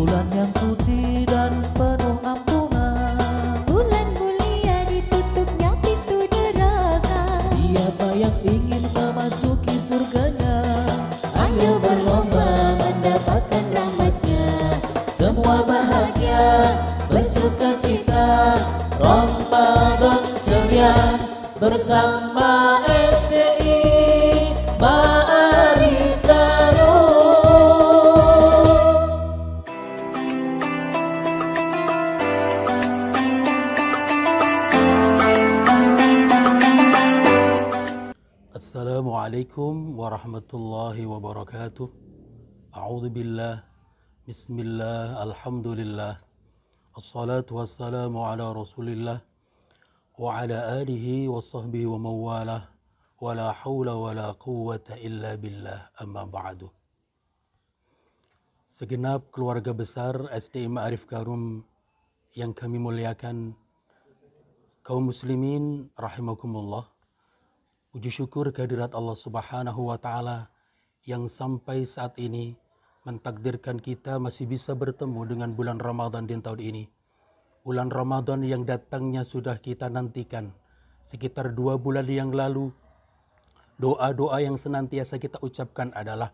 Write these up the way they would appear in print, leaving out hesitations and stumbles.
Bulan yang suci dan penuh ampunan, bulan mulia ditutupnya pintu neraka. siapa yang ingin memasuki surganya, ayo berlomba mendapatkan rahmatnya. Semua bahagia, bersuka cita, Ramadan ceria bersama STI Ma'arif Darul. Assalamualaikum warahmatullahi wabarakatuh. A'udzu billah. Bismillah, alhamdulillah. Assalatu wassalamu ala Rasulillah wa ala alihi wa sahbihi wa mawalah. Wa la haula wa la quwwata illa billah, amma ba'du. Segenap keluarga besar STI Ma'arif Karum yang kami muliakan, kaum muslimin rahimakumullah. Puji syukur kehadirat Allah Subhanahu wa Ta'ala yang sampai saat ini mentakdirkan kita masih bisa bertemu dengan bulan Ramadan di tahun ini. Bulan Ramadan yang datangnya sudah kita nantikan sekitar 2 bulan yang lalu. Doa-doa yang senantiasa kita ucapkan adalah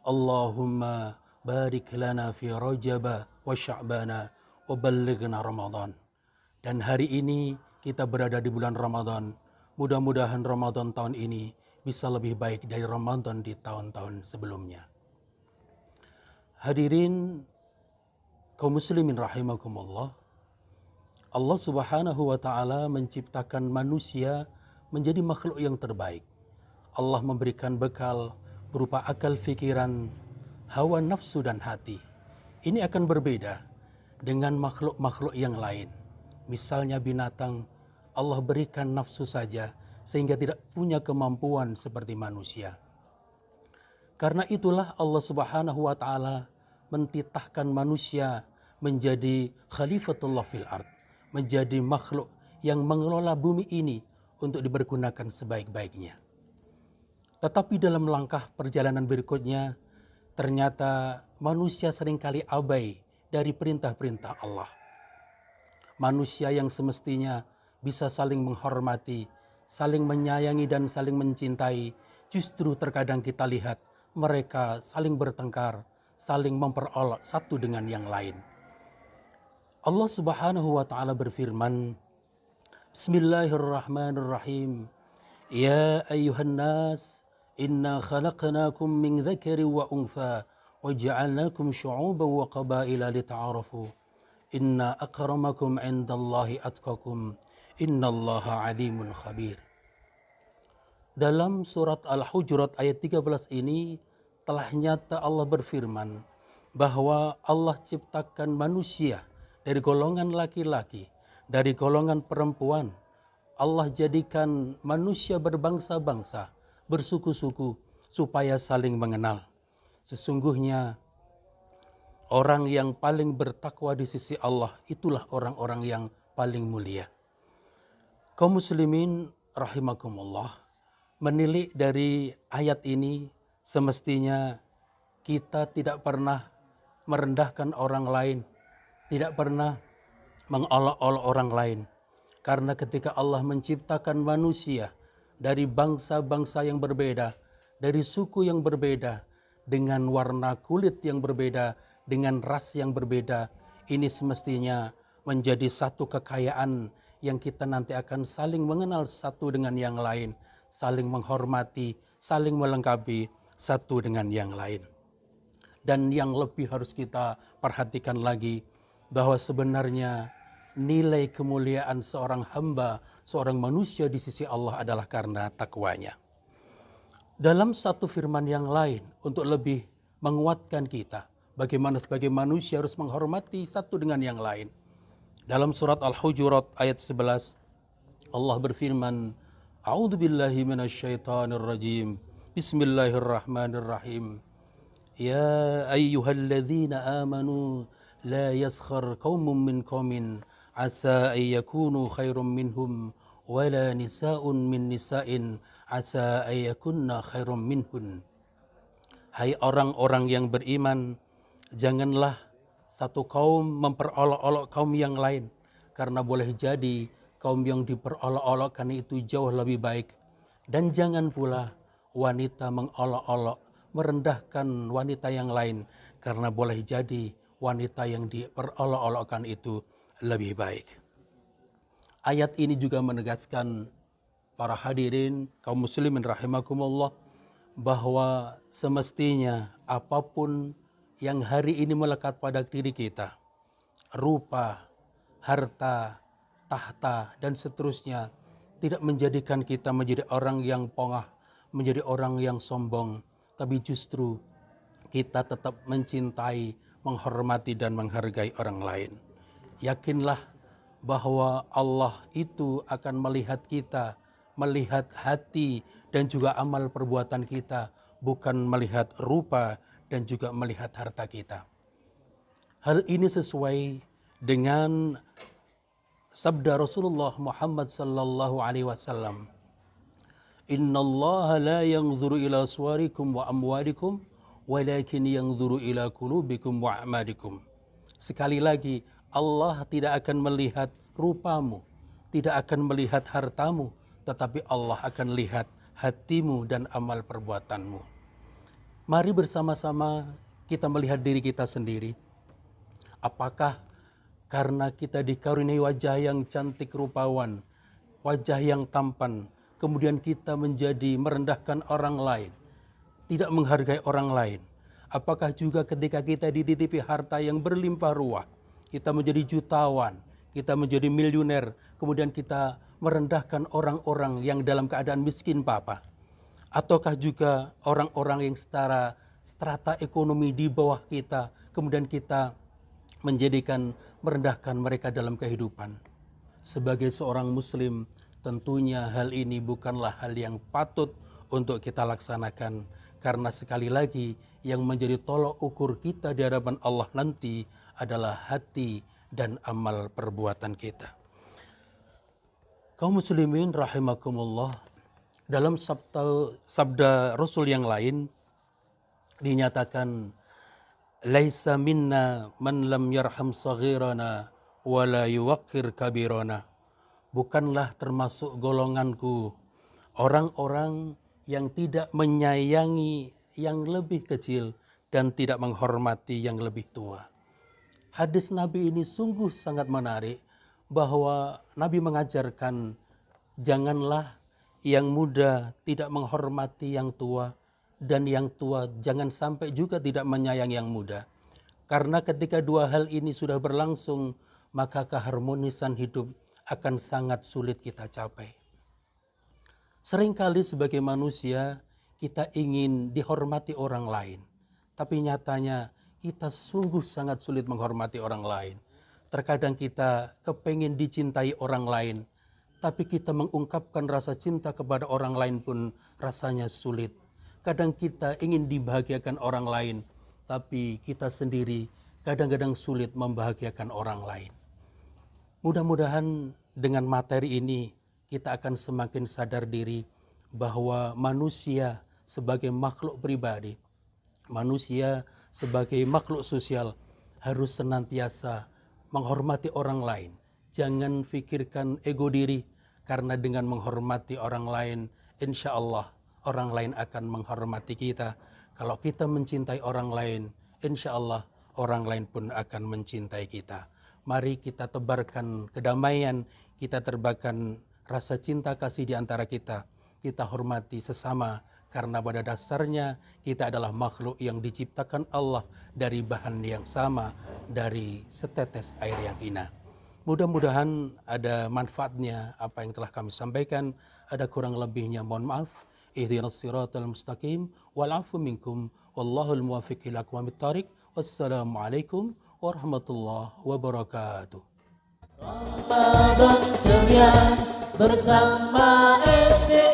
Allahumma barik lana fi Rajaba wa Sya'bana wa ballighna Ramadan. Dan hari ini kita berada di bulan Ramadan. Mudah-mudahan Ramadan tahun ini bisa lebih baik dari Ramadan di tahun-tahun sebelumnya. Hadirin kaum muslimin rahimakumullah. Allah Subhanahu wa Ta'ala menciptakan manusia menjadi makhluk yang terbaik. Allah memberikan bekal berupa akal fikiran, hawa nafsu dan hati. Ini akan berbeda dengan makhluk-makhluk yang lain. Misalnya binatang, Allah berikan nafsu saja sehingga tidak punya kemampuan seperti manusia. Karena itulah Allah Subhanahu wa Ta'ala mentitahkan manusia menjadi khalifatullah fil ard, menjadi makhluk yang mengelola bumi ini untuk dipergunakan sebaik-baiknya. Tetapi dalam langkah perjalanan berikutnya, ternyata manusia seringkali abai dari perintah-perintah Allah. Manusia yang semestinya bisa saling menghormati, saling menyayangi dan saling mencintai, justru terkadang kita lihat mereka saling bertengkar, saling memperolok satu dengan yang lain. Allah Subhanahu wa Ta'ala berfirman, Bismillahirrahmanirrahim. Ya ayyuhan nas, inna khalaqnakum min dzakari wa untha wa ja'alnakum syu'uban wa qabaila lita'arafu. Inna akramakum 'indallahi atqakum. Innallaha alimun khabir. Dalam surat Al-Hujurat ayat 13 ini telah nyata Allah berfirman bahwa Allah ciptakan manusia dari golongan laki-laki, dari golongan perempuan. Allah jadikan manusia berbangsa-bangsa, bersuku-suku supaya saling mengenal. Sesungguhnya orang yang paling bertakwa di sisi Allah itulah orang-orang yang paling mulia. Kaum muslimin rahimakumullah, menilik dari ayat ini semestinya kita tidak pernah merendahkan orang lain, tidak pernah mengolok-olok orang lain. Karena ketika Allah menciptakan manusia dari bangsa-bangsa yang berbeda, dari suku yang berbeda, dengan warna kulit yang berbeda, dengan ras yang berbeda, ini semestinya menjadi satu kekayaan yang kita nanti akan saling mengenal satu dengan yang lain, saling menghormati, saling melengkapi satu dengan yang lain. Dan yang lebih harus kita perhatikan lagi, bahwa sebenarnya nilai kemuliaan seorang hamba, seorang manusia di sisi Allah adalah karena takwanya. Dalam satu firman yang lain, untuk lebih menguatkan kita, bagaimana sebagai manusia harus menghormati satu dengan yang lain. Dalam surat Al-Hujurat ayat 11, Allah berfirman, A'udzu billahi minasyaitonir rajim. Bismillahirrahmanirrahim. Ya ayyuhalladzina amanu la yaskhar qaumun min qaumin asa ay yakunu khairum minhum wala nisa'un min nisa'in asa ay yakunna khairum minhun. Hai orang-orang yang beriman, janganlah satu kaum memperolok-olok kaum yang lain, karena boleh jadi kaum yang diperolok-olokkan itu jauh lebih baik. Dan jangan pula wanita mengolok-olok, merendahkan wanita yang lain, karena boleh jadi wanita yang diperolok-olokkan itu lebih baik. Ayat ini juga menegaskan para hadirin kaum muslimin rahimakumullah, bahwa semestinya apapun yang hari ini melekat pada diri kita, rupa, harta, tahta, dan seterusnya, tidak menjadikan kita menjadi orang yang pongah, menjadi orang yang sombong, tapi justru kita tetap mencintai, menghormati, dan menghargai orang lain. Yakinlah bahwa Allah itu akan melihat kita, melihat hati dan juga amal perbuatan kita, bukan melihat rupa dan juga melihat harta kita. Hal ini sesuai dengan sabda Rasulullah Muhammad sallallahu alaihi wasallam, "Innallaha la yanzuru ila suwarikum wa amwalikum, walakin yanzuru ila qulubikum wa a'malikum." Sekali lagi, Allah tidak akan melihat rupamu, tidak akan melihat hartamu, tetapi Allah akan lihat hatimu dan amal perbuatanmu. Mari bersama-sama kita melihat diri kita sendiri. Apakah karena kita dikaruniai wajah yang cantik rupawan, wajah yang tampan, kemudian kita menjadi merendahkan orang lain, tidak menghargai orang lain? Apakah juga ketika kita dititipi harta yang berlimpah ruah, kita menjadi jutawan, kita menjadi miliuner, kemudian kita merendahkan orang-orang yang dalam keadaan miskin papa? Ataukah juga orang-orang yang setara strata ekonomi di bawah kita, kemudian kita menjadikan merendahkan mereka dalam kehidupan? Sebagai seorang muslim, tentunya hal ini bukanlah hal yang patut untuk kita laksanakan, karena sekali lagi yang menjadi tolok ukur kita di hadapan Allah nanti adalah hati dan amal perbuatan kita. Kaum muslimin rahimakumullah, dalam sabda Rasul yang lain dinyatakan, "Laisa minna man lam yarham saghirana wa la yuwaqqir kabirana." Bukanlah termasuk golonganku orang-orang yang tidak menyayangi yang lebih kecil dan tidak menghormati yang lebih tua. Hadis Nabi ini sungguh sangat menarik, bahwa Nabi mengajarkan janganlah yang muda tidak menghormati yang tua, dan yang tua jangan sampai juga tidak menyayangi yang muda. Karena ketika dua hal ini sudah berlangsung, maka keharmonisan hidup akan sangat sulit kita capai. Seringkali sebagai manusia kita ingin dihormati orang lain, tapi nyatanya kita sungguh sangat sulit menghormati orang lain. Terkadang kita kepengin dicintai orang lain, tapi kita mengungkapkan rasa cinta kepada orang lain pun rasanya sulit. Kadang kita ingin dibahagiakan orang lain, tapi kita sendiri kadang-kadang sulit membahagiakan orang lain. Mudah-mudahan dengan materi ini kita akan semakin sadar diri bahwa manusia sebagai makhluk pribadi, manusia sebagai makhluk sosial harus senantiasa menghormati orang lain. Jangan pikirkan ego diri, karena dengan menghormati orang lain, insya Allah orang lain akan menghormati kita. Kalau kita mencintai orang lain, insya Allah orang lain pun akan mencintai kita. Mari kita tebarkan kedamaian, kita tebarkan rasa cinta kasih di antara kita. Kita hormati sesama, karena pada dasarnya kita adalah makhluk yang diciptakan Allah dari bahan yang sama, dari setetes air yang hina. Mudah-mudahan ada manfaatnya apa yang telah kami sampaikan. Ada kurang lebihnya mohon maaf. Ihdinas siratal mustaqim wal afu minkum wallahul muwaffiq ila aqwamit thariq. Wassalamualaikum warahmatullahi wabarakatuh. Ramadan ceria bersama SD.